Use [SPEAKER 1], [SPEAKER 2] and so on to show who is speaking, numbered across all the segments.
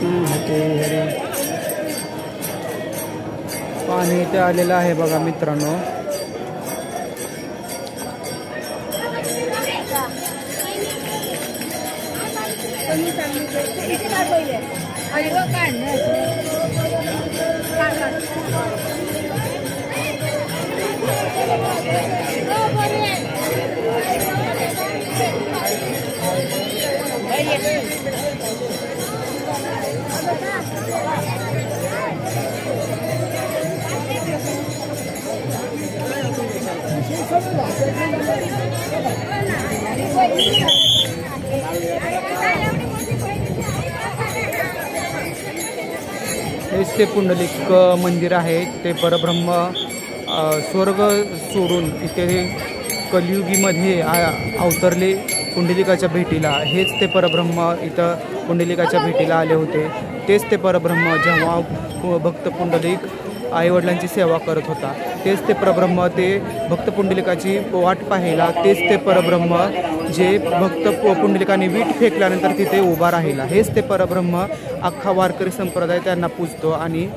[SPEAKER 1] हरे हरे. पाणी इथे आलेलं आहे बघा मित्रांनो. हेच ते पुंडलिक मंदिर आहे. ते परब्रह्म स्वर्ग सोडून इथे कलियुगीमध्ये अवतरले पुंडलिकाच्या भेटीला. हेच ते परब्रह्म इथं पुंडलिकाच्या भेटीला आले होते. तेच ते परब्रह्म जेव्हा भक्त पुंडलिक आईवडिलांची सेवा करत होता, तेच ते परब्रह्म ते भक्त पुंडलिकाची वाट पाहायला, तेच ते परब्रह्म जे भक्त पुंडलिकाने वीट फेकल्यानंतर तिथे उभा राहिला. हेच ते परब्रह्म अख्खा वारकरी संप्रदाय त्यांना पूजतो आणि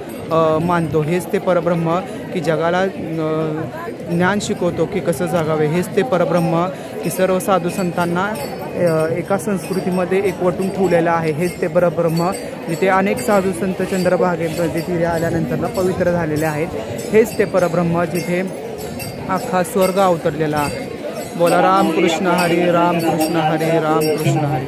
[SPEAKER 1] मानतो. हेच ते परब्रह्म की जगाला ज्ञान शिकवतो की कसं जगावे. हेच ते परब्रह्म की सर्व साधू संतांना एका संस्कृतीमध्ये एकवटून ठेवलेलं आहे. हेच ते परब्रह्म जिथे अनेक साधू संत चंद्रभागेमध्ये तिथे आल्यानंतर पवित्र झालेले आहेत. हेच ते परब्रह्म जिथे अख्खा स्वर्ग अवतरलेला आहे. बोला रामकृष्ण हरी, रामकृष्ण हरी, रामकृष्ण हरी.